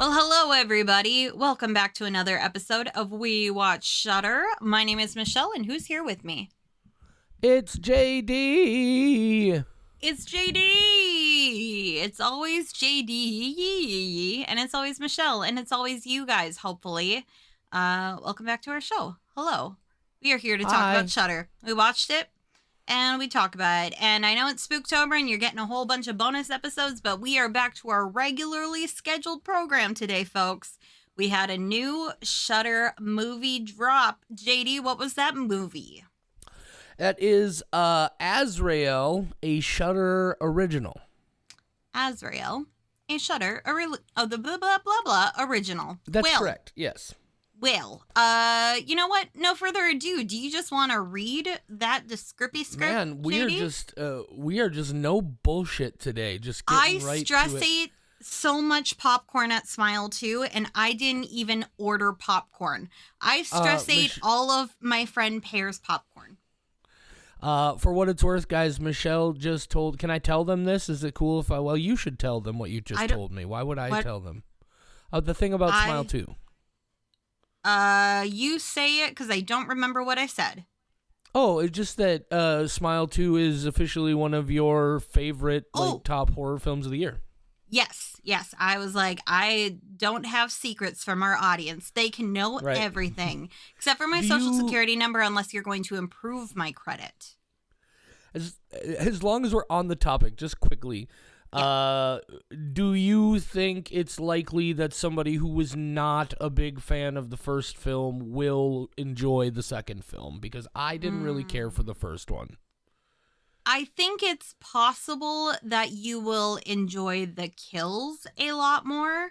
Well, hello, everybody. Welcome back to another episode of We Watch Shudder. My name is Michelle, and who's here with me? It's JD. It's JD. It's always JD, and it's always Michelle, and it's always you guys, hopefully. Welcome back to our show. Hello. We are here to talk about Shudder. We watched it, and we talk about it. And I know it's Spooktober, and you're getting a whole bunch of bonus episodes, but we are back to our regularly scheduled program today, folks. We had a new Shudder movie drop. JD, what was that movie? That is Azrael, a Shudder original. Azrael, a Shudder, the blah, blah, blah, blah, original. That's correct, yes. Well, you know what? No further ado. Do you just want to read that descripty script, Man, we are just no bullshit today. Just I getting right to it. stress ate so much popcorn at Smile 2, and I didn't even order popcorn. I stress ate all of my friend Pear's popcorn. For what it's worth, guys, Michelle just told... Can I tell them this? Is it cool if I... Well, you should tell them what you just told me. Why would I tell them? The thing about Smile 2. You say it, because I don't remember what I said. Oh, it's just that Smile 2 is officially one of your favorite top horror films of the year. Yes. I was like, I don't have secrets from our audience. They can know everything, except for my social security number, unless you're going to improve my credit. As long as we're on the topic, just quickly, do you think it's likely that somebody who was not a big fan of the first film will enjoy the second film? Because I didn't really care for the first one. I think it's possible that you will enjoy the kills a lot more.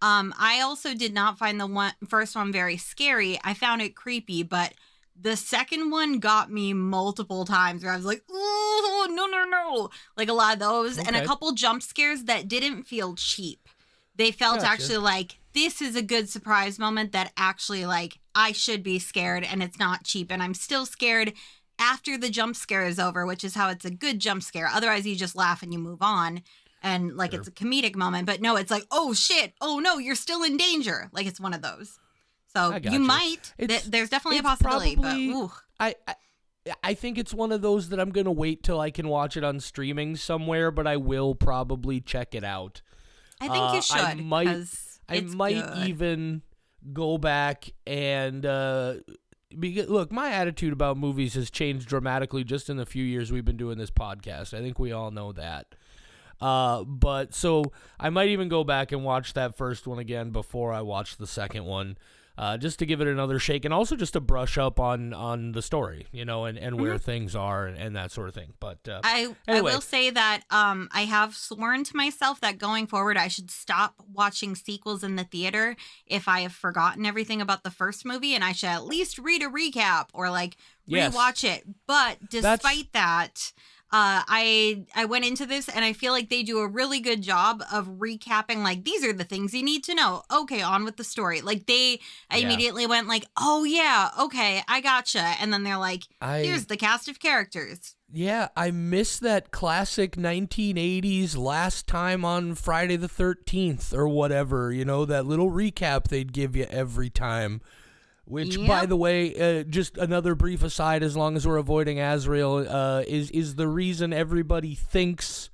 I also did not find the first one very scary. I found it creepy, but the second one got me multiple times where I was like, oh, no. Like a lot of those. Okay. And a couple jump scares that didn't feel cheap. They felt actually like, this is a good surprise moment that actually, like, I should be scared and it's not cheap. And I'm still scared after the jump scare is over, which is how it's a good jump scare. Otherwise, you just laugh and you move on. And, like, it's a comedic moment. But no, it's like, oh, shit. Oh, no, you're still in danger. Like, it's one of those. So you might. There's definitely a possibility. Probably, but I think it's one of those that I'm going to wait till I can watch it on streaming somewhere, but I will probably check it out. I think you should. I might even go back and... look, my attitude about movies has changed dramatically just in the few years we've been doing this podcast. I think we all know that. But so I might even go back and watch that first one again before I watch the second one, just to give it another shake and also just to brush up on the story, you know, and where things are and that sort of thing. But anyway. I will say that I have sworn to myself that going forward I should stop watching sequels in the theater if I have forgotten everything about the first movie, and I should at least read a recap or like rewatch it. But despite that, I went into this and I feel like they do a really good job of recapping, like, these are the things you need to know. Okay, on with the story. Like, I immediately went like, oh yeah, okay, I gotcha. And then they're like, here's the cast of characters. Yeah, I miss that classic 1980s Last Time on Friday the 13th or whatever, you know, that little recap they'd give you every time. Which, by the way, just another brief aside, as long as we're avoiding Azrael, is the reason everybody thinks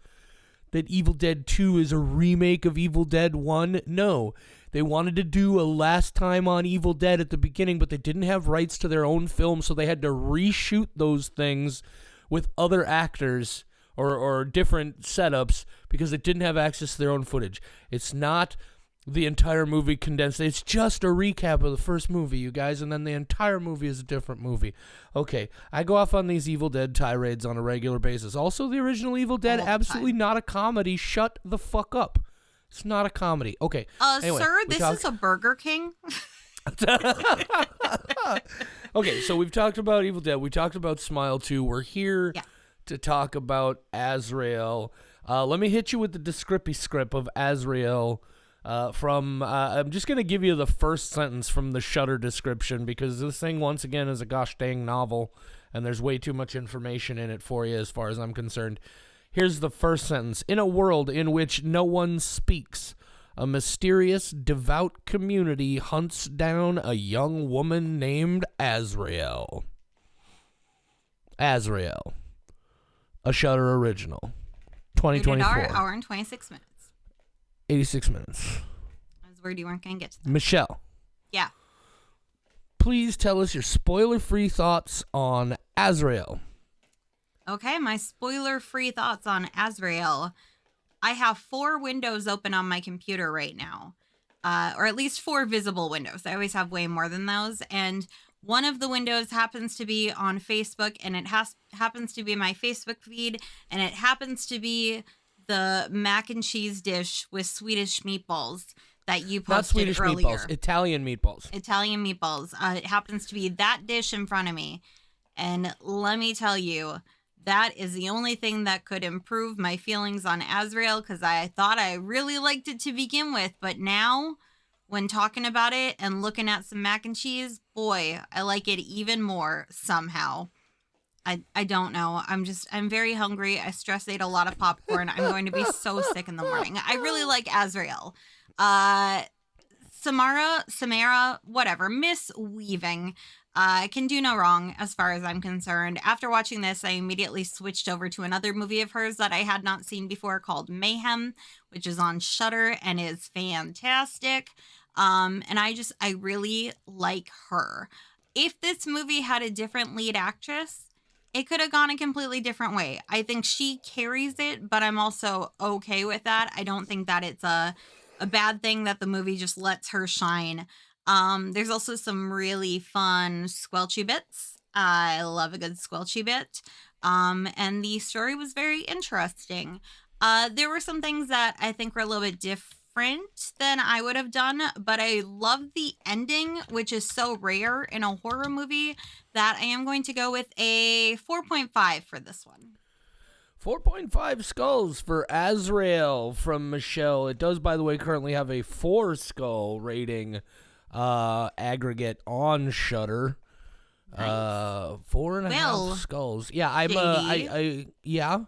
that Evil Dead 2 is a remake of Evil Dead 1. No, they wanted to do a Last Time on Evil Dead at the beginning, but they didn't have rights to their own film, so they had to reshoot those things with other actors or different setups because they didn't have access to their own footage. It's not the entire movie condensed. It's just a recap of the first movie, you guys, and then the entire movie is a different movie. Okay, I go off on these Evil Dead tirades on a regular basis. Also, the original Evil Dead, absolutely not a comedy. Shut the fuck up. It's not a comedy. Okay. Anyway, sir, this is a Burger King. Okay, so we've talked about Evil Dead. We talked about Smile 2. We're here to talk about Azrael. Let me hit you with the descripty script of Azrael. I'm just going to give you the first sentence from the Shudder description because this thing, once again, is a gosh dang novel, and there's way too much information in it for you as far as I'm concerned. Here's the first sentence. In a world in which no one speaks, a mysterious, devout community hunts down a young woman named Azrael. Azrael. A Shudder original. 2024. Rated R, hour and 26 minutes. 86 minutes. I was worried you weren't going to get to that. Michelle. Yeah. Please tell us your spoiler-free thoughts on Azrael. Okay, my spoiler-free thoughts on Azrael. I have 4 windows open on my computer right now, or at least 4 visible windows. I always have way more than those, and one of the windows happens to be on Facebook, and it happens to be my Facebook feed, and it happens to be the mac and cheese dish with Swedish meatballs that you posted Not Swedish earlier. meatballs, Italian meatballs. Italian meatballs. It happens to be that dish in front of me, and let me tell you, that is the only thing that could improve my feelings on Azrael, because I thought I really liked it to begin with. But now, when talking about it and looking at some mac and cheese, boy, I like it even more somehow. I don't know. I'm very hungry. I stress ate a lot of popcorn. I'm going to be so sick in the morning. I really like Azrael. Samara, whatever, Miss Weaving. Can do no wrong as far as I'm concerned. After watching this, I immediately switched over to another movie of hers that I had not seen before called Mayhem, which is on Shudder and is fantastic. And I really like her. If this movie had a different lead actress, it could have gone a completely different way. I think she carries it, but I'm also okay with that. I don't think that it's a bad thing that the movie just lets her shine. There's also some really fun squelchy bits. I love a good squelchy bit. And the story was very interesting. There were some things that I think were a little bit different than I would have done, but I love the ending, which is so rare in a horror movie, that I am going to go with a 4.5 for this one. 4.5 skulls for Azrael from Michelle. It does, by the way, currently have a 4 skull rating aggregate on Shudder. Nice. 4.5 skulls. Yeah, yeah.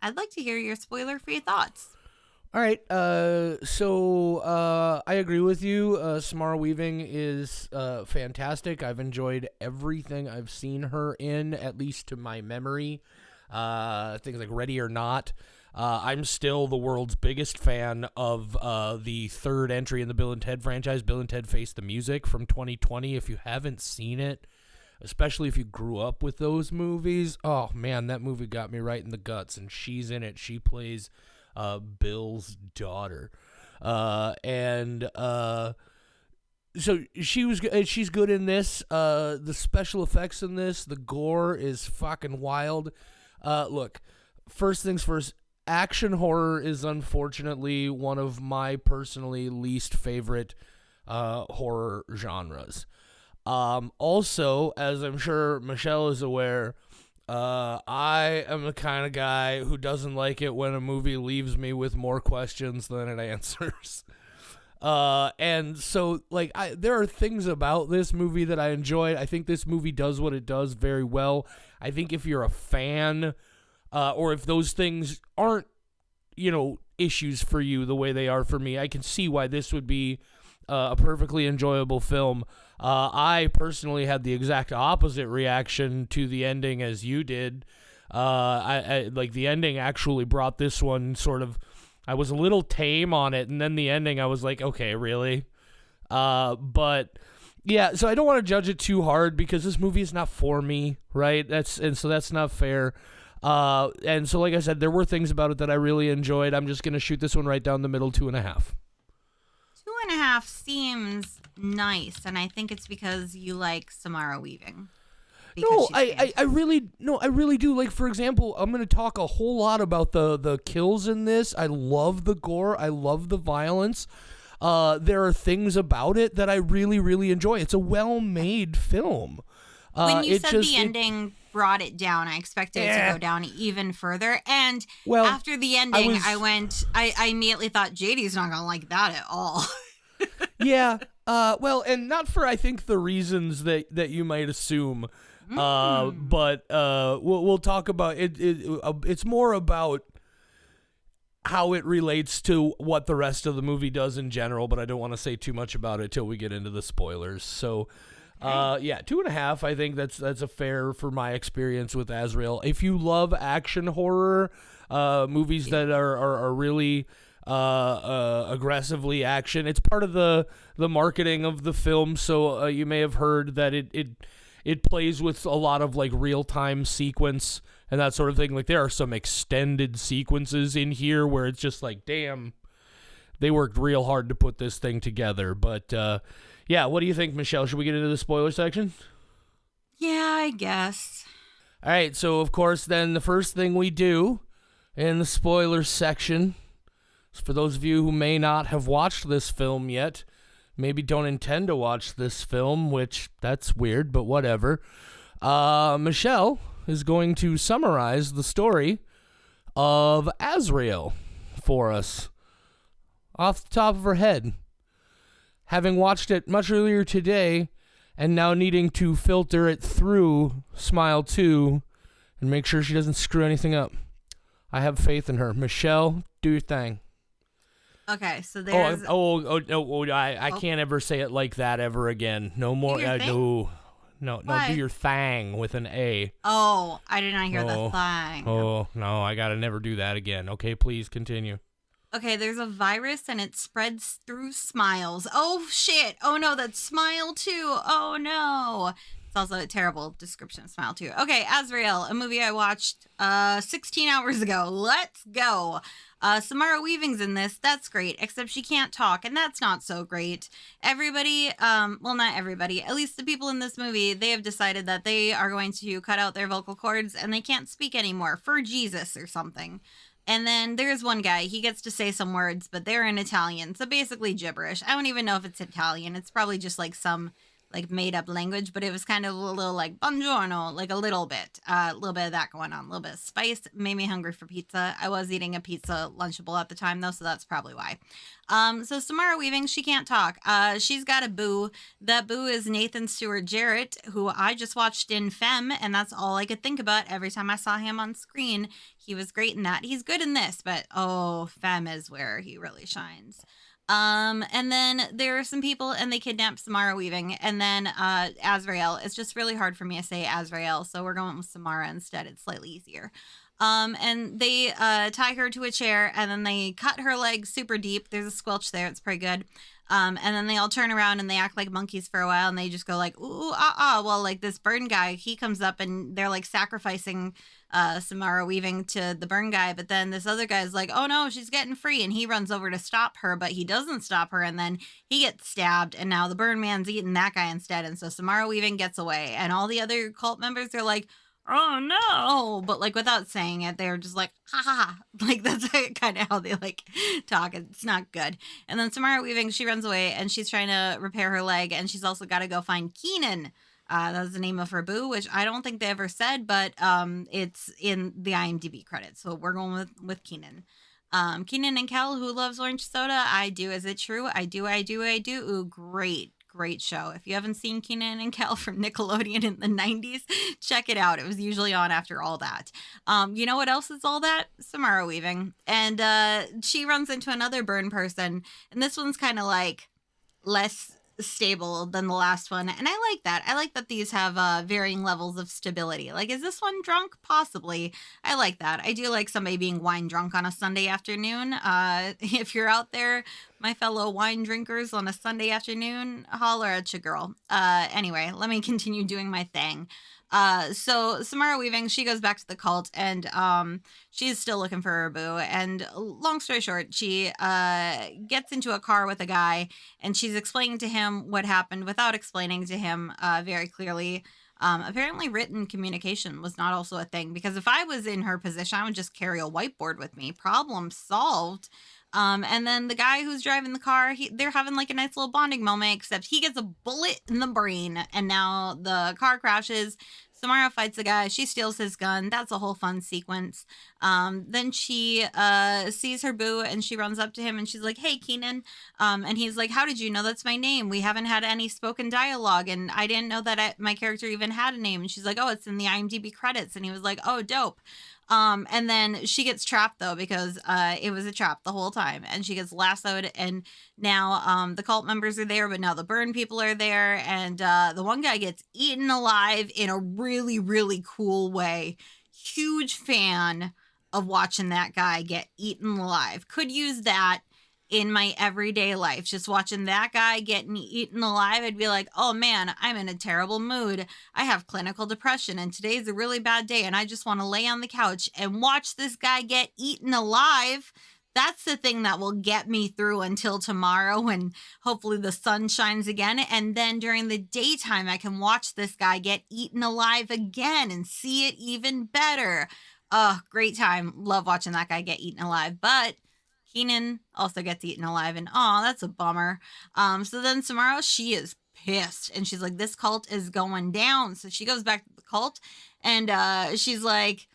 I'd like to hear your spoiler-free thoughts. All right. So I agree with you. Samara Weaving is fantastic. I've enjoyed everything I've seen her in, at least to my memory. Things like Ready or Not. I'm still the world's biggest fan of the third entry in the Bill and Ted franchise, Bill and Ted Face the Music from 2020. If you haven't seen it, especially if you grew up with those movies, oh man, that movie got me right in the guts, and she's in it. She plays Bill's daughter. So she's good in this. The special effects in this, the gore is fucking wild. Look, first things first, action horror is unfortunately one of my personally least favorite horror genres. Also, as I'm sure Michelle is aware, I am the kind of guy who doesn't like it when a movie leaves me with more questions than it answers. And so, like, there are things about this movie that I enjoyed. I think this movie does what it does very well. I think if you're a fan, or if those things aren't, issues for you the way they are for me, I can see why this would be a perfectly enjoyable film. I personally had the exact opposite reaction to the ending as you did. I like the ending actually brought this one sort of. I was a little tame on it, and then the ending, I was like, okay, really? But yeah, so I don't want to judge it too hard because this movie is not for me, right? So that's not fair. And so, like I said, there were things about it that I really enjoyed. I'm just gonna shoot this one right down the middle, 2.5. 2.5 seems nice, and I think it's because you like Samara Weaving. No, I really do. Like, for example, I'm going to talk a whole lot about the kills in this. I love the gore. I love the violence. There are things about it that I really, really enjoy. It's a well-made film. When you said the ending brought it down, I expected it to go down even further. And after the ending, I immediately thought, JD's not going to like that at all. Yeah. And not for, I think, the reasons that you might assume. But we'll talk about it. It's more about how it relates to what the rest of the movie does in general, but I don't want to say too much about it till we get into the spoilers. So, yeah, 2.5. I think that's a fair for my experience with Azrael. If you love action horror, movies that are really aggressively action, it's part of the marketing of the film. So you may have heard that it plays with a lot of like real time sequence and that sort of thing. Like there are some extended sequences in here where it's just like, damn, they worked real hard to put this thing together. But yeah, what do you think, Michelle? Should we get into the spoiler section? Yeah, I guess. All right, so of course then the first thing we do in the spoiler section, for those of you who may not have watched this film yet, maybe don't intend to watch this film, which that's weird, but whatever. Michelle is going to summarize the story of Azrael for us off the top of her head. Having watched it much earlier today and now needing to filter it through Smile 2 and make sure she doesn't screw anything up. I have faith in her. Michelle, do your thing. Okay, so there's... I can't ever say it like that ever again. No more. No, do your thang with an A. Oh, I did not hear the thang. Oh, no, I gotta never do that again. Okay, please continue. Okay, there's a virus and it spreads through smiles. Oh, shit. Oh, no, that's Smile 2. Oh, no. It's also a terrible description of Smile 2. Okay, Azrael, a movie I watched 16 hours ago. Let's go. Samara Weaving's in this. That's great, except she can't talk, and that's not so great. Everybody, well, not everybody, at least the people in this movie, they have decided that they are going to cut out their vocal cords and they can't speak anymore for Jesus or something. And then there's one guy, he gets to say some words, but they're in Italian, so basically gibberish. I don't even know if it's Italian. It's probably just like some like made up language, but it was kind of a little like buongiorno, like a little bit of that going on, a little bit of spice. Made me hungry for pizza. I was eating a pizza Lunchable at the time though, so that's probably why. So Samara Weaving, she can't talk. She's got a boo. That boo is Nathan Stewart Jarrett, who I just watched in Femme, and that's all I could think about every time I saw him on screen. He was great in that. He's good in this, but oh, Femme is where he really shines. And then there are some people and they kidnap Samara Weaving, and then Azrael. It's just really hard for me to say Azrael, so we're going with Samara instead. It's slightly easier. And they tie her to a chair and then they cut her leg super deep. There's a squelch there. It's pretty good. And then they all turn around and they act like monkeys for a while and they just go like, ooh, well, like this burn guy, he comes up and they're like sacrificing Samara Weaving to the burn guy. But then this other guy's like, oh no, she's getting free. And he runs over to stop her, but he doesn't stop her. And then he gets stabbed. And now the burn man's eating that guy instead. And so Samara Weaving gets away. And all the other cult members are like, oh no, but like without saying it, they're just like, ha ha, like that's kind of how they like talk. It's not good. And then Samara Weaving, she runs away and she's trying to repair her leg, and she's also got to go find Keenan. That's the name of her boo, which I don't think they ever said, but it's in the IMDb credits, so we're going with Keenan. Keenan and Kel, who loves orange soda? I do. Is it true? I do. Ooh, great show. If you haven't seen Kenan and Kel from Nickelodeon in the 90s, check it out. It was usually on after All That. You know what else is All That? Samara Weaving. And she runs into another burn person, and this one's kind of like less stable than the last one, and I like that. I like that these have varying levels of stability. Like, is this one drunk? Possibly. I like that. I do like somebody being wine drunk on a Sunday afternoon. If you're out there, my fellow wine drinkers, on a Sunday afternoon, holler at your girl. Anyway, let me continue doing my thing. So Samara Weaving, she goes back to the cult, and she's still looking for her boo. And long story short, she gets into a car with a guy, and she's explaining to him what happened without explaining to him very clearly. Apparently written communication was not also a thing, because if I was in her position, I would just carry a whiteboard with me. Problem solved. And then the guy who's driving the car, they're having like a nice little bonding moment, except he gets a bullet in the brain, and now the car crashes. Samara fights the guy. She steals his gun. That's a whole fun sequence. Then she sees her boo and she runs up to him and she's like, "Hey, Keenan." And he's like, "How did you know that's my name? We haven't had any spoken dialogue, and I didn't know that my character even had a name." And she's like, "Oh, it's in the IMDb credits." And he was like, "Oh, dope." And then she gets trapped though because it was a trap the whole time, and she gets lassoed. And now the cult members are there, but now the burn people are there, and the one guy gets eaten alive in a really, really cool way. Huge fan of watching that guy get eaten alive. Could use that in my everyday life. Just watching that guy getting eaten alive, I'd be like, oh man, I'm in a terrible mood. I have clinical depression and today's a really bad day and I just want to lay on the couch and watch this guy get eaten alive. That's the thing that will get me through until tomorrow when hopefully the sun shines again. And then during the daytime, I can watch this guy get eaten alive again and see it even better. Great time. Love watching that guy get eaten alive. But Keenan also gets eaten alive, and that's a bummer. So then Samara, she is pissed, and she's like, this cult is going down. So she goes back to the cult, and she's like,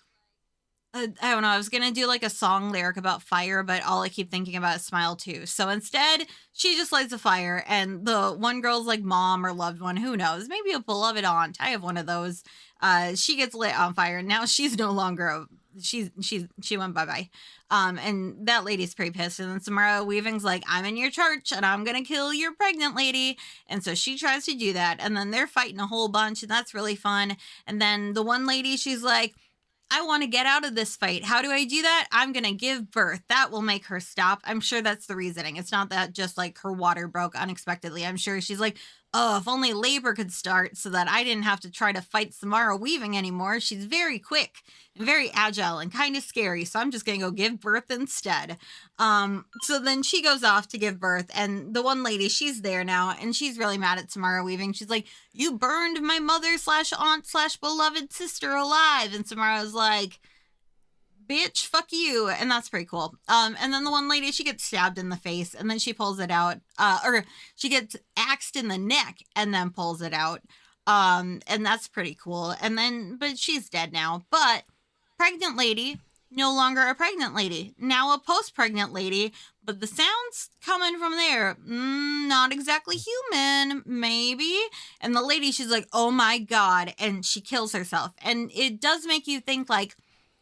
I don't know, I was going to do like a song lyric about fire, but all I keep thinking about is Smile Too. So instead, she just lights a fire, and the one girl's like mom or loved one, who knows, maybe a beloved aunt. I have one of those. She gets lit on fire. Now she's no longer she went bye-bye. And that lady's pretty pissed. And then Samara Weaving's like, I'm in your church and I'm gonna kill your pregnant lady. And so she tries to do that. And then they're fighting a whole bunch, and that's really fun. And then the one lady, she's like, I want to get out of this fight. How do I do that? I'm going to give birth. That will make her stop. I'm sure that's the reasoning. It's not that just like her water broke unexpectedly. I'm sure she's like, oh, if only labor could start so that I didn't have to try to fight Samara Weaving anymore. She's very quick and very agile and kind of scary. So I'm just going to go give birth instead. So then she goes off to give birth, and the one lady, she's there now, and she's really mad at Samara Weaving. She's like, you burned my mother/aunt/beloved sister alive. And Samara's like, bitch, fuck you. And that's pretty cool. And then the one lady, she gets stabbed in the face, and then she pulls it out, or she gets axed in the neck and then pulls it out. And that's pretty cool. And then, but she's dead now. But pregnant lady, no longer a pregnant lady, now a post-pregnant lady, but the sounds coming from there, not exactly human, maybe. And the lady, she's like, oh my God, and she kills herself. And it does make you think like,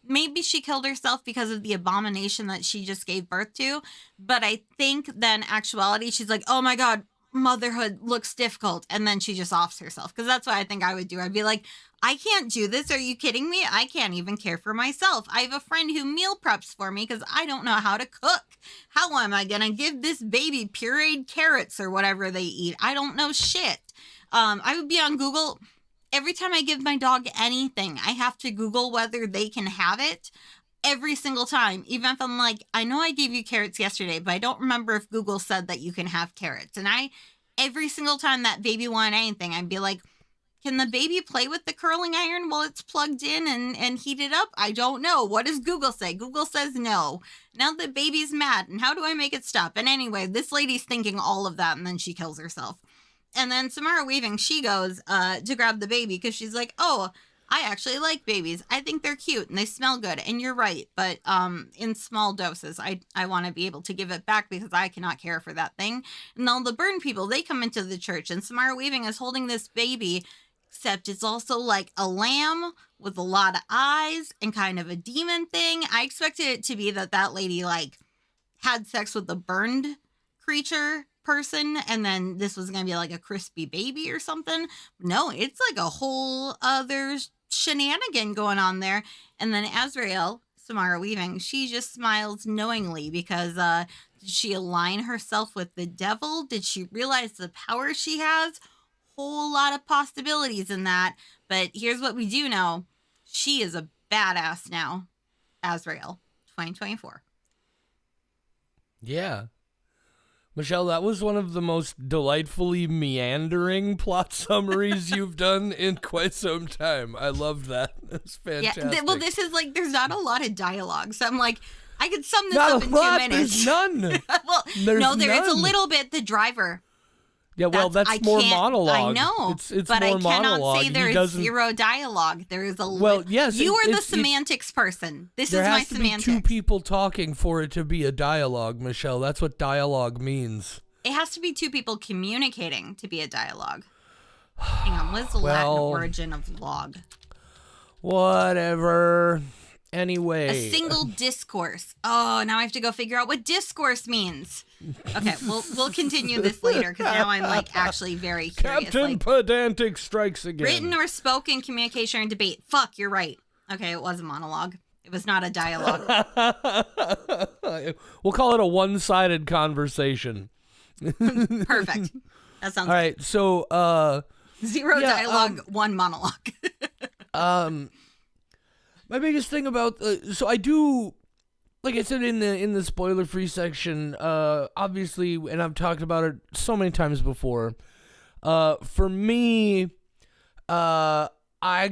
maybe she killed herself because of the abomination that she just gave birth to. But I think then actuality, she's like, oh my God, motherhood looks difficult. And then she just offs herself. Because that's what I think I would do. I'd be like, I can't do this. Are you kidding me? I can't even care for myself. I have a friend who meal preps for me because I don't know how to cook. How am I going to give this baby pureed carrots or whatever they eat? I don't know shit. I would be on Google. Every time I give my dog anything, I have to Google whether they can have it every single time. Even if I'm like, I know I gave you carrots yesterday, but I don't remember if Google said that you can have carrots. And every single time that baby wanted anything, I'd be like, can the baby play with the curling iron while it's plugged in and heat it up? I don't know. What does Google say? Google says no. Now the baby's mad, and how do I make it stop? And anyway, this lady's thinking all of that, and then she kills herself. And then Samara Weaving, she goes to grab the baby because she's like, oh, I actually like babies. I think they're cute and they smell good. And you're right. But in small doses, I want to be able to give it back because I cannot care for that thing. And all the burn people, they come into the church, and Samara Weaving is holding this baby, except it's also like a lamb with a lot of eyes and kind of a demon thing. I expected it to be that lady like had sex with the burned creature person, and then this was gonna be like a crispy baby or something. No, it's like a whole other shenanigan going on there. And then Azrael, Samara Weaving, she just smiles knowingly because did she align herself with the devil? Did she realize the power she has? Whole lot of possibilities in that. But here's what we do know: she is a badass now. Azrael, 2024. Yeah. Michelle, that was one of the most delightfully meandering plot summaries you've done in quite some time. I loved that. It's fantastic. Yeah, well, this is like, there's not a lot of dialogue. So I'm like, I could sum this not up in 2 minutes. There's none. Well, There's no, there none. is a little bit. The driver. Yeah, well, that's more monologue. I know, it's but more I cannot monologue. say there's zero dialogue. There is a well, yes. You are the semantics person. This is my semantics. There has to be two people talking for it to be a dialogue, Michelle. That's what dialogue means. It has to be two people communicating to be a dialogue. Hang on, what's the Latin origin of log? Whatever. Anyway. A single discourse. Oh, now I have to go figure out what discourse means. Okay, we'll continue this later because now I'm like actually very curious. Captain Pedantic strikes again. Written or spoken communication or debate. Fuck, you're right. Okay, it was a monologue. It was not a dialogue. We'll call it a one-sided conversation. Perfect. That sounds all right. good. So, zero dialogue, one monologue. My biggest thing about so I do, like I said in the spoiler-free section, obviously, and I've talked about it so many times before. For me, I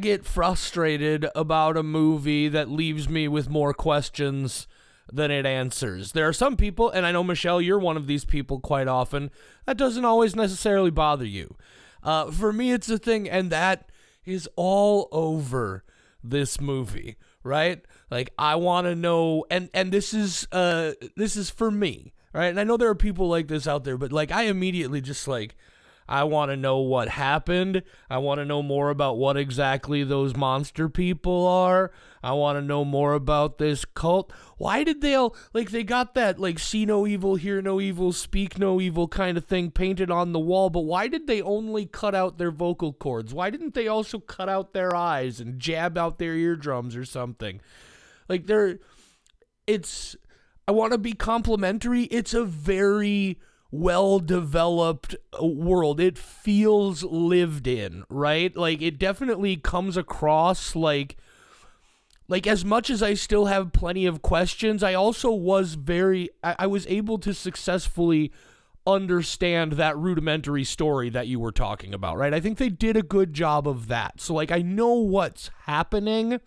get frustrated about a movie that leaves me with more questions than it answers. There are some people, and I know, Michelle, you're one of these people quite often, that doesn't always necessarily bother you. For me, it's a thing, and that is all over this movie, right? Like, I want to know, and this is for me, right? And I know there are people like this out there, but like, I immediately just like, I want to know what happened. I want to know more about what exactly those monster people are. I want to know more about this cult. Why did they all, like, they got that, like, see no evil, hear no evil, speak no evil kind of thing painted on the wall, but why did they only cut out their vocal cords? Why didn't they also cut out their eyes and jab out their eardrums or something? Like, I want to be complimentary. It's a very well-developed world. It feels lived in, right? Like, it definitely comes across like as much as I still have plenty of questions, I also was I was able to successfully understand that rudimentary story that you were talking about, right? I think they did a good job of that. So, like, I know what's happening,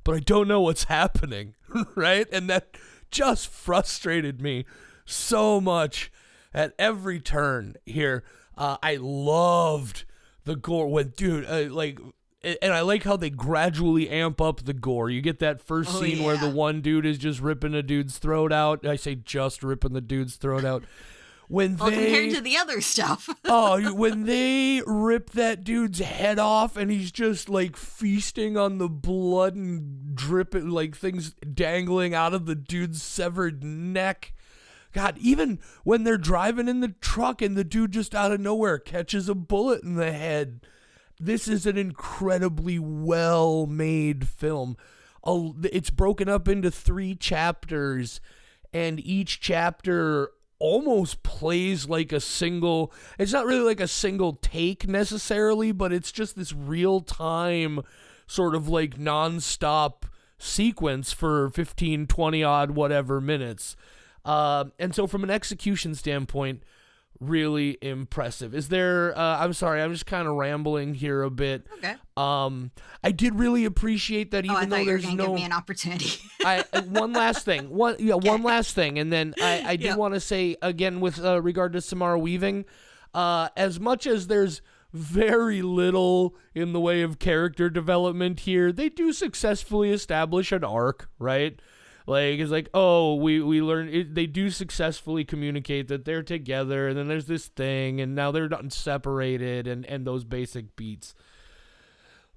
but I don't know what's happening, right? And that just frustrated me so much at every turn here. I loved the gore when, dude, and I like how they gradually amp up the gore. You get that first scene where the one dude is just ripping a dude's throat out. I say just ripping the dude's throat out. Compared to the other stuff. When they rip that dude's head off and he's just like feasting on the blood and dripping, like things dangling out of the dude's severed neck. God, even when they're driving in the truck and the dude just out of nowhere catches a bullet in the head. This is an incredibly well-made film. It's broken up into 3 chapters, and each chapter almost plays like a single, it's not really like a single take necessarily, but it's just this real-time sort of like non-stop sequence for 15, 20 odd whatever minutes. And so from an execution standpoint, really impressive. Is there, I'm sorry, I'm just kind of rambling here a bit. Okay. I did really appreciate that even though there's no... give me an opportunity. One last thing. One last thing. And then I did want to say, again, with regard to Samara Weaving, as much as there's very little in the way of character development here, they do successfully establish an arc, right? Like, it's like, oh, we learn it, they do successfully communicate that they're together, and then there's this thing, and now they're not separated, and those basic beats.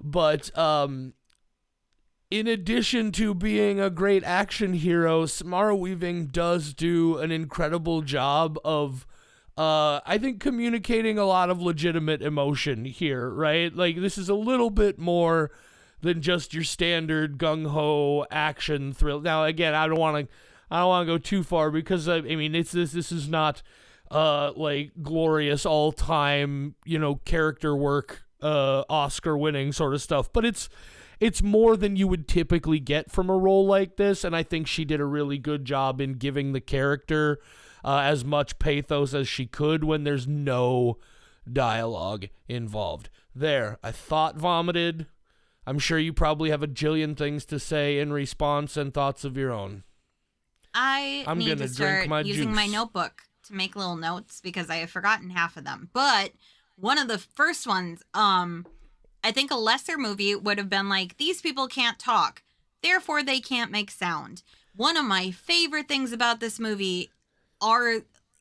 But in addition to being a great action hero, Samara Weaving does do an incredible job of, I think, communicating a lot of legitimate emotion here, right? Like, this is a little bit more than just your standard gung-ho action thrill. Now, again, I don't want to go too far because I mean, this is not like glorious all-time, character work, Oscar-winning sort of stuff, but it's more than you would typically get from a role like this, and I think she did a really good job in giving the character as much pathos as she could when there's no dialogue involved. There, I thought vomited. I'm sure you probably have a jillion things to say in response and thoughts of your own. I'm need to start using my notebook to make little notes because I have forgotten half of them. But one of the first ones, I think a lesser movie would have been like, these people can't talk, therefore they can't make sound. One of my favorite things about this movie are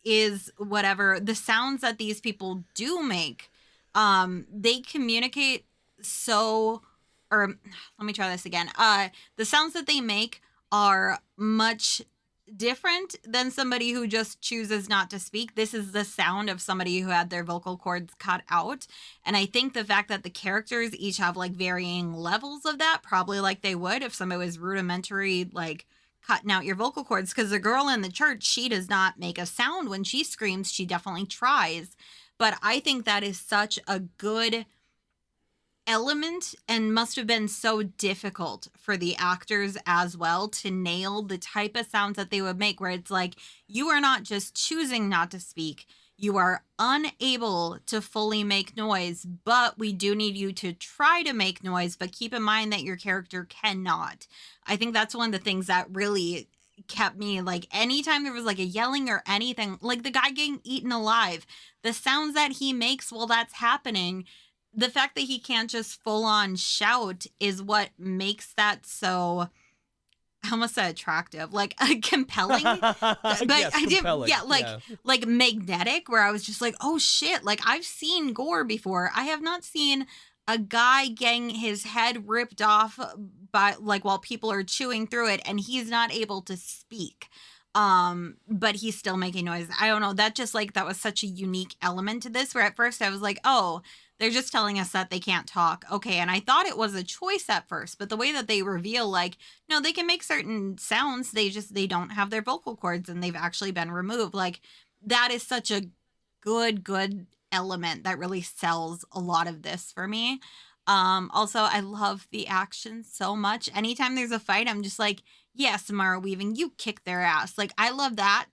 is whatever the sounds that these people do make. They communicate so, or let me try this again. The sounds that they make are much different than somebody who just chooses not to speak. This is the sound of somebody who had their vocal cords cut out. And I think the fact that the characters each have like varying levels of that, probably like they would if somebody was rudimentary, like cutting out your vocal cords. Because the girl in the church, she does not make a sound when she screams. She definitely tries. But I think that is such a good element and must have been so difficult for the actors as well to nail the type of sounds that they would make, where it's like, you are not just choosing not to speak, you are unable to fully make noise, but we do need you to try to make noise, but keep in mind that your character cannot. I think that's one of the things that really kept me, like, anytime there was like a yelling or anything, like the guy getting eaten alive, the sounds that he makes while that's happening, the fact that he can't just full on shout is what makes that so, I almost said attractive, like compelling, but yes, I didn't, compelling. yeah, like magnetic, where I was just like, oh shit, like I've seen gore before. I have not seen a guy getting his head ripped off by, like, while people are chewing through it and he's not able to speak. But he's still making noise. I don't know, that just, like, that was such a unique element to this, where at first I was like, oh, they're just telling us that they can't talk. Okay, and I thought it was a choice at first, but the way that they reveal, like, no, they can make certain sounds, they don't have their vocal cords and they've actually been removed. Like, that is such a good element that really sells a lot of this for me. Also, I love the action so much. Anytime there's a fight, I'm just like, yeah, Samara Weaving, you kick their ass. Like, I love that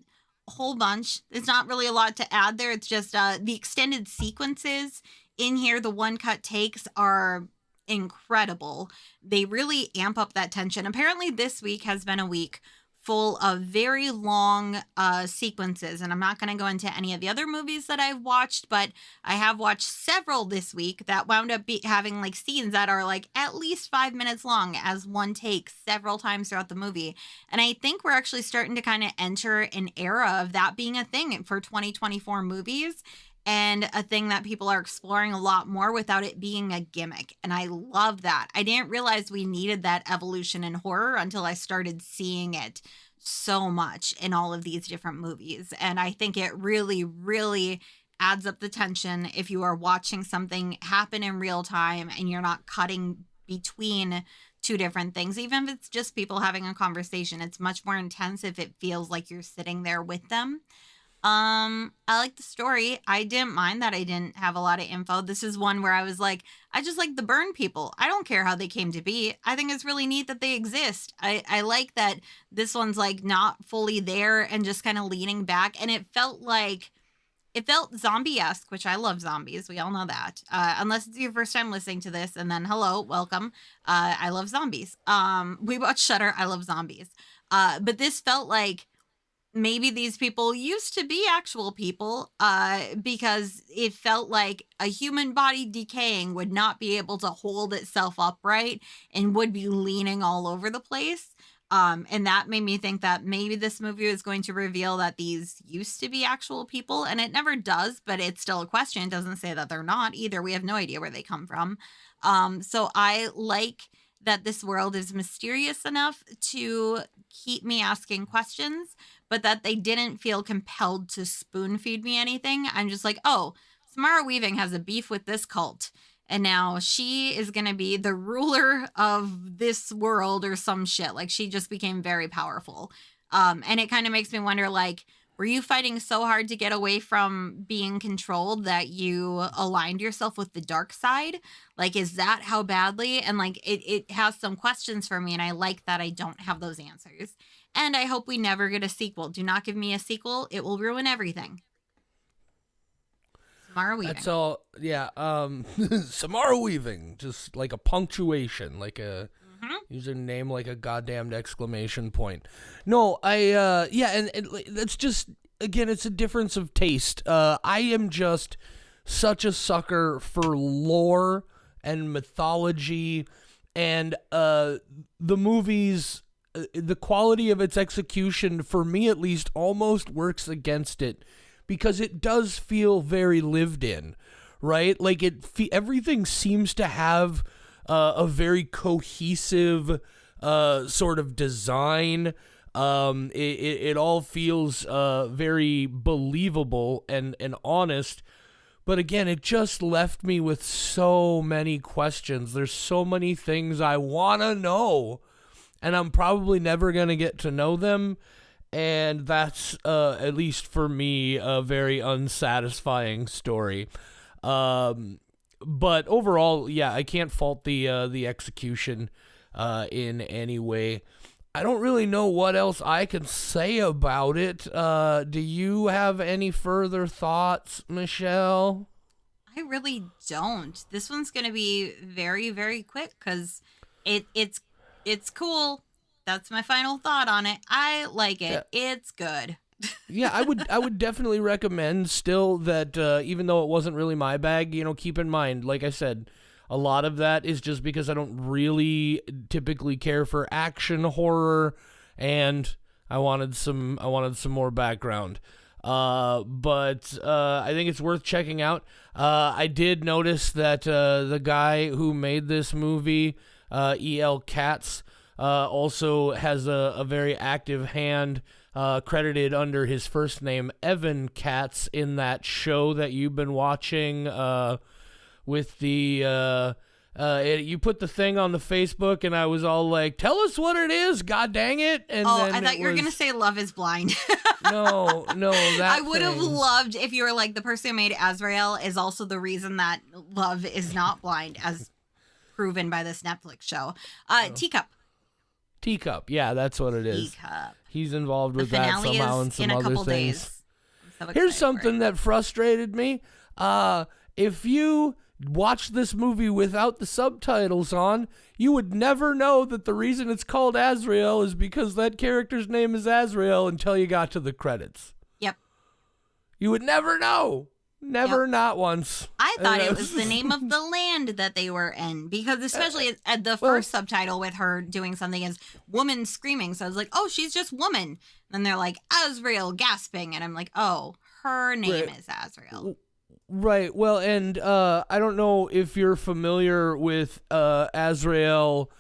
a whole bunch. It's not really a lot to add there. It's just the extended sequences in here, the one cut takes are incredible. They really amp up that tension. Apparently this week has been a week full of very long sequences, and I'm not going to go into any of the other movies that I've watched, but I have watched several this week that wound up having like scenes that are like at least 5 minutes long as one take several times throughout the movie. And I think we're actually starting to kind of enter an era of that being a thing for 2024 movies, and a thing that people are exploring a lot more without it being a gimmick. And I love that. I didn't realize we needed that evolution in horror until I started seeing it so much in all of these different movies. And I think it really adds up the tension if you are watching something happen in real time and you're not cutting between two different things. Even if it's just people having a conversation, it's much more intense if it feels like you're sitting there with them. I like the story. I didn't mind that I didn't have a lot of info. This is one where I was like, I just like the burn people. I don't care how they came to be. I think it's really neat that they exist. I like that this one's like not fully there and just kind of leaning back. And it felt zombie-esque, which I love zombies. We all know that. Unless it's your first time listening to this, and then hello, welcome. I love zombies. We watch Shudder. I love zombies. But this felt like maybe these people used to be actual people, because it felt like a human body decaying would not be able to hold itself upright and would be leaning all over the place. And that made me think that maybe this movie is going to reveal that these used to be actual people, and it never does, but it's still a question. It doesn't say that they're not either. We have no idea where they come from. So I like that this world is mysterious enough to keep me asking questions, but that they didn't feel compelled to spoon feed me anything. I'm just like, oh, Samara Weaving has a beef with this cult, and now she is going to be the ruler of this world or some shit. Like, she just became very powerful. And it kind of makes me wonder, like, were you fighting so hard to get away from being controlled that you aligned yourself with the dark side? Like, is that how badly? And like, it has some questions for me, and I like that I don't have those answers. And I hope we never get a sequel. Do not give me a sequel. It will ruin everything. Samara Weaving. That's all. Yeah. Samara Weaving, just like a punctuation, like a username, like a goddamned exclamation point. No, yeah, and that's just, again, it's a difference of taste. I am just such a sucker for lore and mythology, and the movies, the quality of its execution, for me at least, almost works against it, because it does feel very lived in, right? Like everything seems to have a very cohesive sort of design. It all feels very believable and honest. But again, it just left me with so many questions. There's so many things I want to know, and I'm probably never going to get to know them. And that's, at least for me, a very unsatisfying story. But overall, yeah, I can't fault the execution in any way. I don't really know what else I can say about it. Do you have any further thoughts, Michelle? I really don't. This one's going to be very, very quick because it's cool. That's my final thought on it. I like it. Yeah. It's good. Yeah, I would definitely recommend still that even though it wasn't really my bag, keep in mind, like I said, a lot of that is just because I don't really typically care for action horror, and I wanted some more background. But I think it's worth checking out. I did notice that the guy who made this movie, E.L. Katz, also has a very active hand, credited under his first name, Evan Katz, in that show that you've been watching, with the you put the thing on the Facebook, and I was all like, tell us what it is, god dang it. And then I thought you were gonna say Love is Blind. no that I would have loved if you were like, the person who made Azrael is also the reason that Love is not blind, as proven by this Netflix show. Teacup, yeah, that's what it is. Teacup. He's involved with that somehow and some other things. Days. So here's something that frustrated me. If you watch this movie without the subtitles on, you would never know that the reason it's called Azrael is because that character's name is Azrael until you got to the credits. Yep. You would never know. Never, not once. I thought it was the name of the land that they were in, because especially at the first subtitle with her doing something is woman screaming. So I was like, oh, she's just woman. And they're like, Azrael gasping. And I'm like, oh, her name is Azrael. Right. Well, and I don't know if you're familiar with Azrael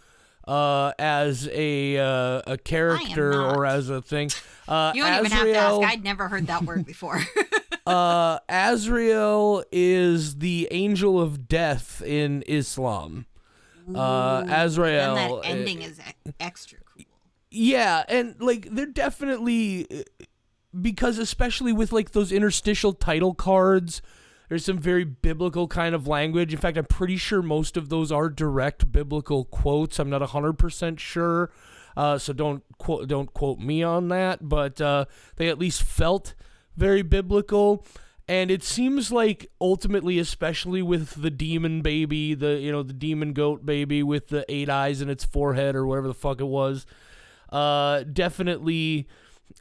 as a character or as a thing. You don't even have to ask. I'd never heard that word before. Azrael is the angel of death in Islam. Azrael. And that ending is extra cool. Yeah, and like they're definitely, because especially with like those interstitial title cards, there's some very biblical kind of language. In fact, I'm pretty sure most of those are direct biblical quotes. I'm not 100% sure, so don't quote me on that. But they at least felt very biblical, and it seems like ultimately, especially with the demon baby, the demon goat baby with the 8 eyes in its forehead or whatever the fuck it was, definitely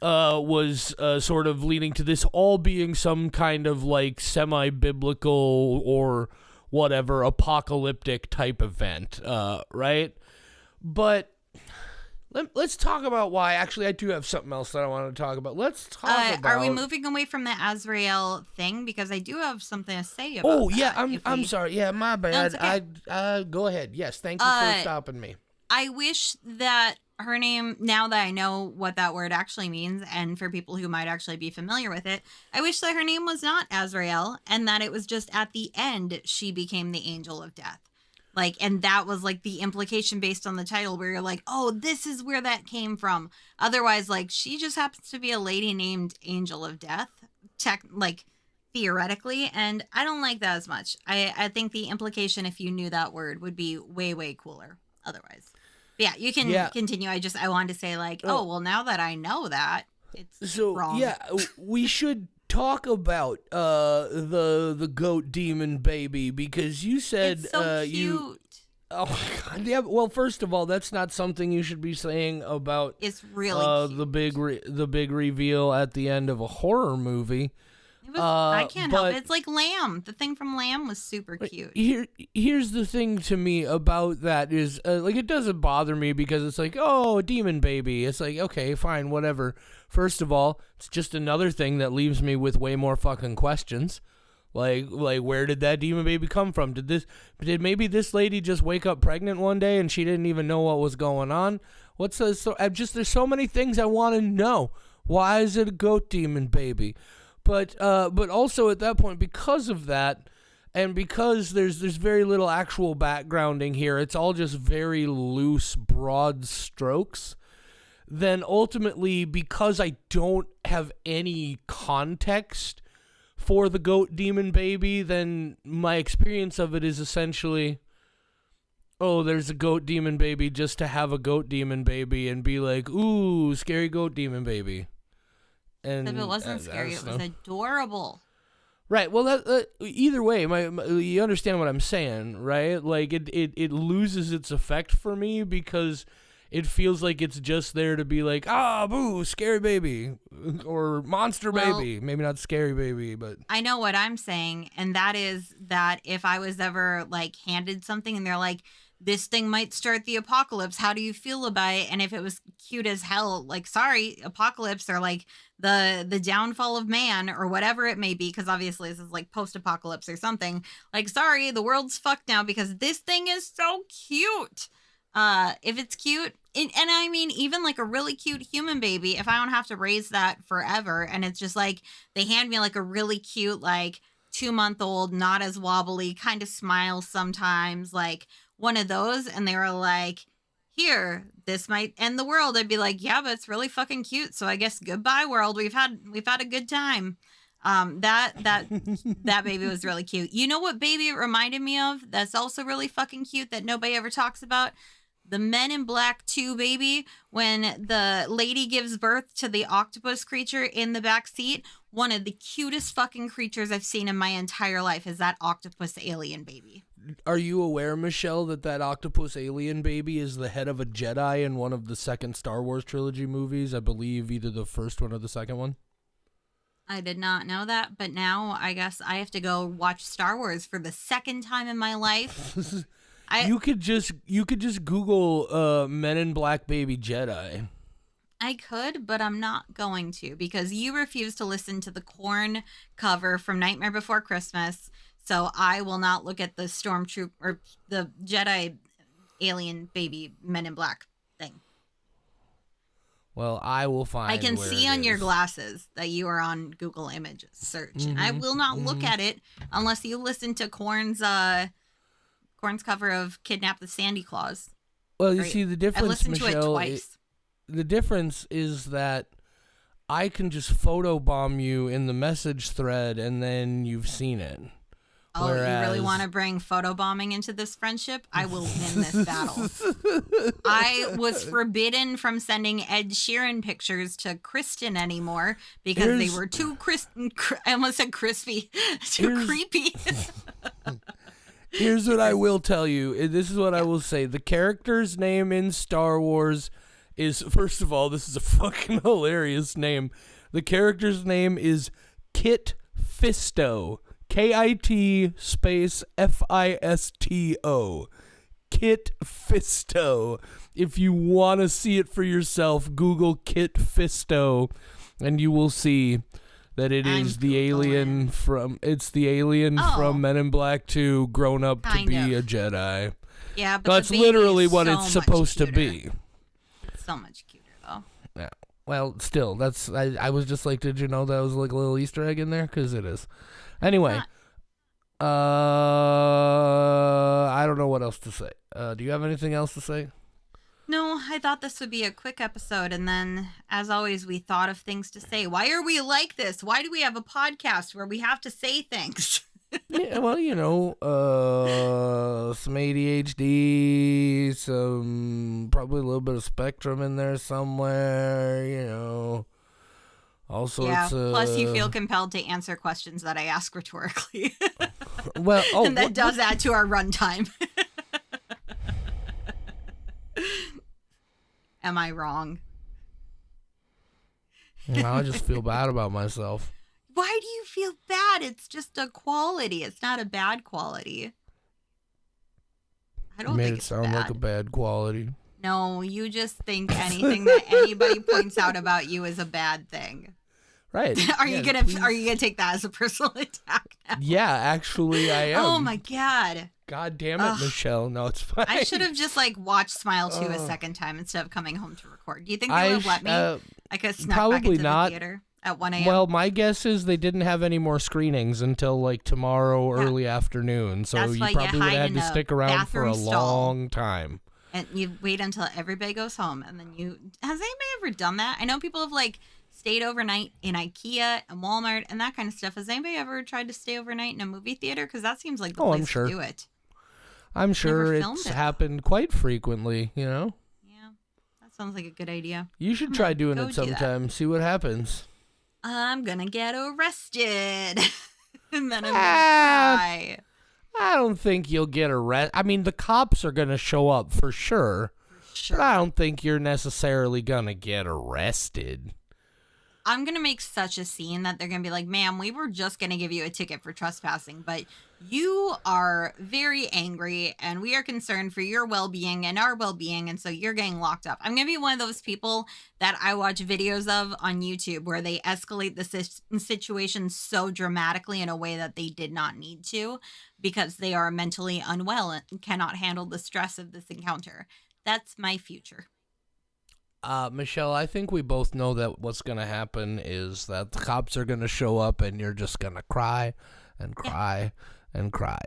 was sort of leading to this all being some kind of like semi-biblical or whatever apocalyptic type event, right? But let's talk about why. Actually, I do have something else that I want to talk about. Let's talk about. Are we moving away from the Azrael thing? Because I do have something to say about. Oh yeah, I'm sorry. Yeah, my bad. No, it's okay. Go ahead. Yes, thank you for stopping me. I wish that her name, now that I know what that word actually means, and for people who might actually be familiar with it, I wish that her name was not Azrael, and that it was just at the end she became the angel of death. Like, and that was like the implication based on the title, where you're like, oh, this is where that came from. Otherwise, like, she just happens to be a lady named Angel of Death, theoretically, and I don't like that as much. I think the implication, if you knew that word, would be way, way cooler otherwise. But yeah, you can continue. I wanted to say, like, well, now that I know that, it's wrong. Yeah, we should talk about the goat demon baby, because you said it's so cute. Oh my God! Yeah. Well, first of all, that's not something you should be saying about It's really cute. the big reveal at the end of a horror movie. It was. I can't help it. But It's like Lamb. The thing from Lamb was super cute. here's the thing to me about that is like it doesn't bother me because it's like, oh, a demon baby. It's like, okay, fine, whatever. First of all, it's just another thing that leaves me with way more fucking questions. Like where did that demon baby come from? Did maybe this lady just wake up pregnant one day and she didn't even know what was going on? There's so many things I want to know. Why is it a goat demon baby? But also at that point, because of that, and because there's very little actual backgrounding here, it's all just very loose, broad strokes. Then ultimately, because I don't have any context for the goat demon baby, then my experience of it is essentially, oh, there's a goat demon baby just to have a goat demon baby and be like, ooh, scary goat demon baby. And Except it wasn't scary. It was adorable. Right. Well, either way, you understand what I'm saying, right? Like it loses its effect for me because it feels like it's just there to be like, boo, scary baby, or monster baby. Maybe not scary baby, but I know what I'm saying, and that is that if I was ever like handed something and they're like, this thing might start the apocalypse, how do you feel about it? And if it was cute as hell, like, sorry, apocalypse, or like the downfall of man, or whatever it may be, because obviously this is like post-apocalypse or something, like, sorry, the world's fucked now because this thing is so cute. If it's cute, and I mean, even like a really cute human baby, if I don't have to raise that forever, and it's just like they hand me like a really cute, like 2-month-old, not as wobbly, kind of smiles sometimes, like one of those, and they were like, here, this might end the world, I'd be like, yeah, but it's really fucking cute, so I guess goodbye world, we've had a good time. That baby was really cute. You know what baby it reminded me of that's also really fucking cute that nobody ever talks about? The Men in Black 2 baby, when the lady gives birth to the octopus creature in the back seat. One of the cutest fucking creatures I've seen in my entire life is that octopus alien baby. Are you aware, Michelle, that octopus alien baby is the head of a Jedi in one of the second Star Wars trilogy movies? I believe either the first one or the second one. I did not know that, but now I guess I have to go watch Star Wars for the second time in my life. You could just Google Men in Black baby Jedi. I could, but I'm not going to because you refuse to listen to the Korn cover from Nightmare Before Christmas. So I will not look at the Stormtrooper or the Jedi alien baby Men in Black thing. Well, I will find. I can see on your glasses that you are on Google Image search, and I will not look at it unless you listen to Korn's cover of "Kidnap the Sandy Claus." Well, you see the difference, I listened Michelle, to it twice. The difference is that I can just photobomb you in the message thread, and then you've seen it. Oh, you really want to bring photobombing into this friendship? I will win this battle. I was forbidden from sending Ed Sheeran pictures to Kristen anymore because they were too I almost said crispy, too creepy. Here's what I will tell you. This is what I will say. The character's name in Star Wars is, first of all, this is a fucking hilarious name. The character's name is Kit Fisto. Kit space Fisto. Kit Fisto. If you want to see it for yourself, Google Kit Fisto, and you will see that it is the alien from from Men in Black 2 grown up to be a Jedi. Yeah, but that's literally what it's supposed to be. It's so much cuter though. Yeah. Well, still, I was just like, did you know that was like a little Easter egg in there? Because it is. Anyway, I don't know what else to say. Do you have anything else to say? No, I thought this would be a quick episode, and then, as always, we thought of things to say. Why are we like this? Why do we have a podcast where we have to say things? Yeah, well, some ADHD, some probably a little bit of spectrum in there somewhere, all sorts of... Plus you feel compelled to answer questions that I ask rhetorically. Well, and that does add to our runtime. Am I wrong? I just feel bad about myself. Why do you feel bad? It's just a quality. It's not a bad quality. I don't made think it it's sound bad. like a bad quality. No, you just think anything that anybody points out about you is a bad thing. Right. Are you gonna take that as a personal attack now? Yeah, actually I am. Oh my god. God damn it, Michelle. No, it's fine. I should have just watched Smile 2 a second time instead of coming home to record. Do you think they would have let me? I could snuck back probably into not. the theater at 1 a.m. Well, my guess is they didn't have any more screenings until tomorrow early afternoon. So That's you why probably you would hide have in had to a stick around for a bathroom stall. long time. And you wait until everybody goes home, and then has anybody ever done that? I know people have stayed overnight in IKEA and Walmart and that kind of stuff. Has anybody ever tried to stay overnight in a movie theater? Because that seems like the place to do it. I'm sure it's happened quite frequently, Yeah, that sounds like a good idea. You should try doing it sometime. See what happens. I'm going to get arrested. And then I'm going to cry. I don't think you'll get arrested. I mean, the cops are going to show up for sure. But I don't think you're necessarily going to get arrested. I'm going to make such a scene that they're going to be like, ma'am, we were just going to give you a ticket for trespassing, but you are very angry and we are concerned for your well-being and our well-being, and so you're getting locked up. I'm going to be one of those people that I watch videos of on YouTube where they escalate the situation so dramatically in a way that they did not need to because they are mentally unwell and cannot handle the stress of this encounter. That's my future. Michelle, I think we both know that what's going to happen is that the cops are going to show up and you're just going to cry and cry and cry.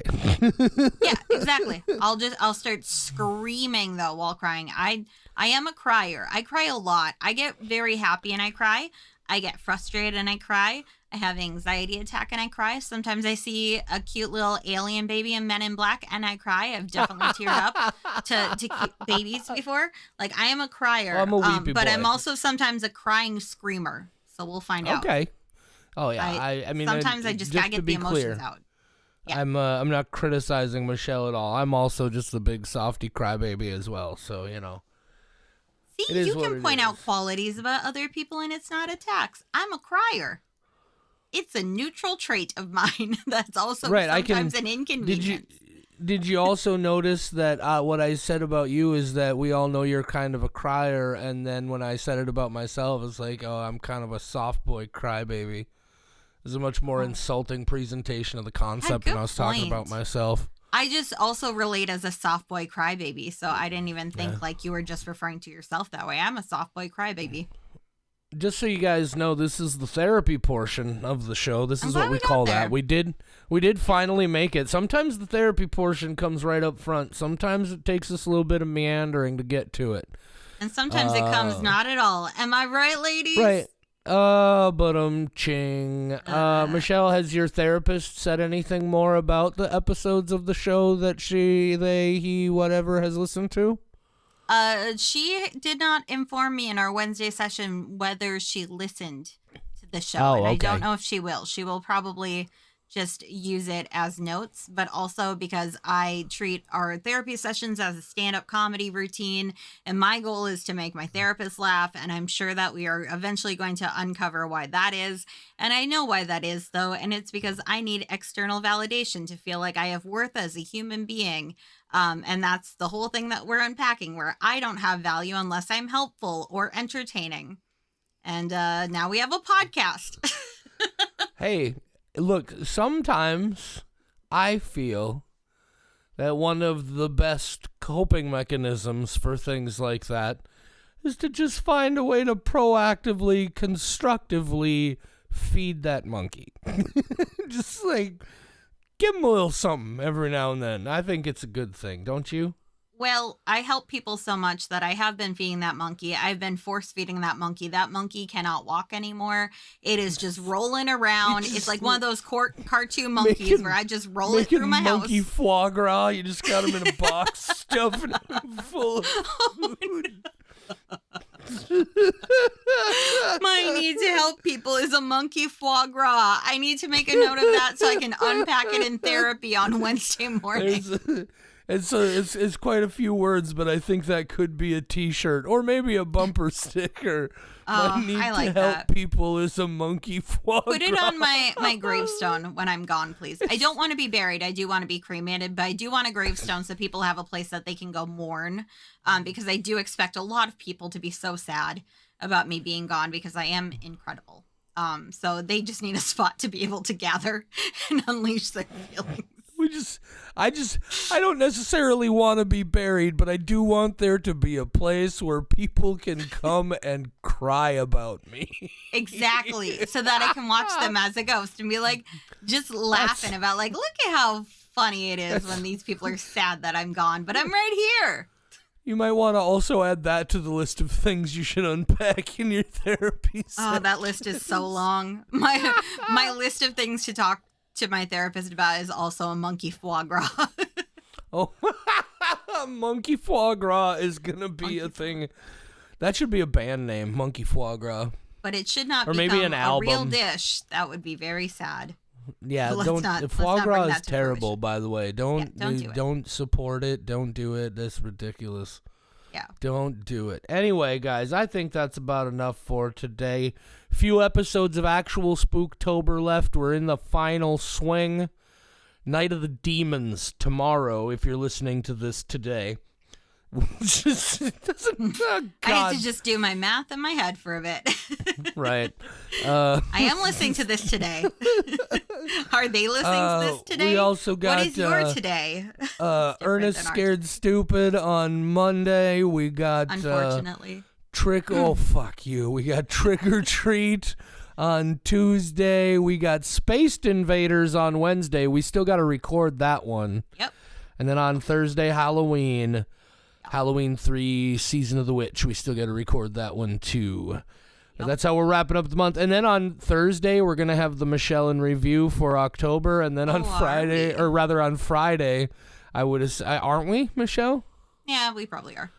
Yeah, exactly. I'll start screaming though while crying. I am a crier. I cry a lot. I get very happy and I cry. I get frustrated and I cry. I have an anxiety attack and I cry. Sometimes I see a cute little alien baby in Men in Black and I cry. I've definitely teared up to cute babies before. I am a crier. I'm a weepy but boy. I'm also sometimes a crying screamer. So we'll find out. Okay. Oh yeah. I mean, sometimes I just gotta get the emotions out. Yeah. I'm not criticizing Michelle at all. I'm also just a big softy crybaby as well. So See, you can point out qualities about other people and it's not attacks. I'm a crier. It's a neutral trait of mine that's also sometimes an inconvenience. Did you also notice that what I said about you is that we all know you're kind of a crier, and then when I said it about myself, it's like, oh, I'm kind of a soft boy crybaby. It's a much more insulting presentation of the concept when I was talking about myself. I just also relate as a soft boy crybaby, so I didn't even think you were just referring to yourself that way. I'm a soft boy crybaby. Just so you guys know, this is the therapy portion of the show. This is what we call that. We did finally make it. Sometimes the therapy portion comes right up front. Sometimes it takes us a little bit of meandering to get to it. And sometimes it comes not at all. Am I right, ladies? Right. Ching. Michelle, has your therapist said anything more about the episodes of the show that he, whatever has listened to? She did not inform me in our Wednesday session whether she listened to the show. Oh, and okay. I don't know if she will. She will probably just use it as notes, but also because I treat our therapy sessions as a stand-up comedy routine, and my goal is to make my therapist laugh, and I'm sure that we are eventually going to uncover why that is. And I know why that is, though, and it's because I need external validation to feel like I have worth as a human being. And that's the whole thing that we're unpacking, where I don't have value unless I'm helpful or entertaining. And now we have a podcast. Hey, look, sometimes I feel that one of the best coping mechanisms for things like that is to just find a way to proactively, constructively feed that monkey. Just give him a little something every now and then. I think it's a good thing, don't you? Well, I help people so much that I have been feeding that monkey. I've been force feeding that monkey. That monkey cannot walk anymore. It is just rolling around. It's like one of those cartoon monkeys where I just roll it through my house. Monkey foie gras. You just got him in a box, stuffing him full of food. My need to help people is a monkey foie gras. I need to make a note of that so I can unpack it in therapy on Wednesday morning. It's quite a few words, but I think that could be a T-shirt or maybe a bumper sticker. My need I like to help that. people is a monkey foie Put it gras. on my gravestone when I'm gone, please. I don't want to be buried. I do want to be cremated, but I do want a gravestone so people have a place that they can go mourn. Because I do expect a lot of people to be so sad about me being gone because I am incredible. So they just need a spot to be able to gather and unleash their feelings. I don't necessarily want to be buried, but I do want there to be a place where people can come and cry about me. Exactly. So that I can watch them as a ghost and be like, just laughing about like, look at how funny it is when these people are sad that I'm gone, but I'm right here. You might want to also add that to the list of things you should unpack in your therapy session. Oh, that list is so long. My list of things to talk to my therapist about is also a monkey foie gras. Oh, monkey foie gras is going to be a thing. That should be a band name, monkey foie gras. But it should not or become maybe an a album. real dish. That would be very sad. Yeah, Let's foie not gras bring is that to terrible, fruition. by the way. Don't do it. Don't support it. Don't do it. That's ridiculous. Yeah. Don't do it. Anyway, guys, I think that's about enough for today. Few episodes of actual Spooktober left. We're in the final swing. Night of the Demons tomorrow, if you're listening to this today. I had to just do my math in my head for a bit. Right. I am listening to this today. Are they listening to this today? We also got what is your today? Ernest Scared Stupid on Monday. We got Unfortunately. Oh, fuck you. We got Trick or Treat on Tuesday. We got Spaced Invaders on Wednesday. We still got to record that one. Yep. And then on Thursday, Halloween 3, Season of the Witch. We still got to record that one too. But that's how we're wrapping up the month. And then on Thursday, we're going to have the Michelle in review for October. And then on Friday, aren't we, Michelle? Yeah, we probably are.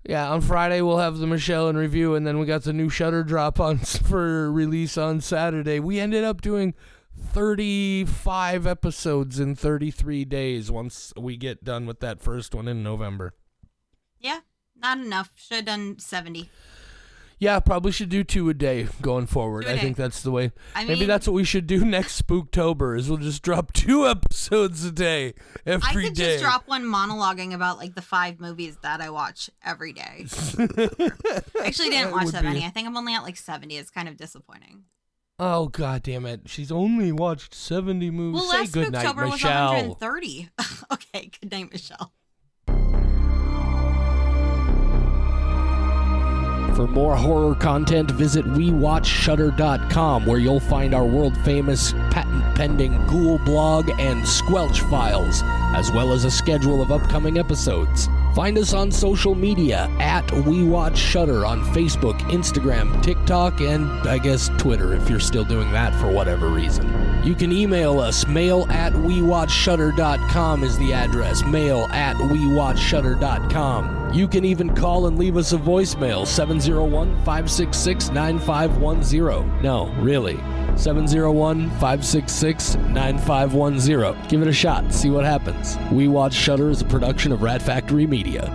Yeah, on Friday we'll have the Michelle in review, and then we got the new Shudder drop on for release on Saturday. We ended up doing 35 episodes in 33 days once we get done with that first one in November. Yeah, not enough. Should have done 70. Yeah, probably should do 2 a day going forward. I think that's the way. Maybe that's what we should do next Spooktober is we'll just drop 2 episodes a day every day. I could just drop one monologuing about like the 5 movies that I watch every day. I actually didn't watch that many. I think I'm only at like 70. It's kind of disappointing. Oh, God damn it. She's only watched 70 movies. Well, Say last good night, Spooktober was Michelle. 130. Okay, good night, Michelle. For more horror content, visit WeWatchShudder.com, where you'll find our world-famous, patent-pending Ghoul blog and Squelch files, as well as a schedule of upcoming episodes. Find us on social media at WeWatchShudder on Facebook, Instagram, TikTok, and I guess Twitter, if you're still doing that for whatever reason. You can email us. mail@WeWatchShudder.com is the address. mail@WeWatchShudder.com. You can even call and leave us a voicemail, 701-566-9510. No, really. 701-566-9510. Give it a shot. See what happens. We Watch Shudder is a production of Rat Factory Media.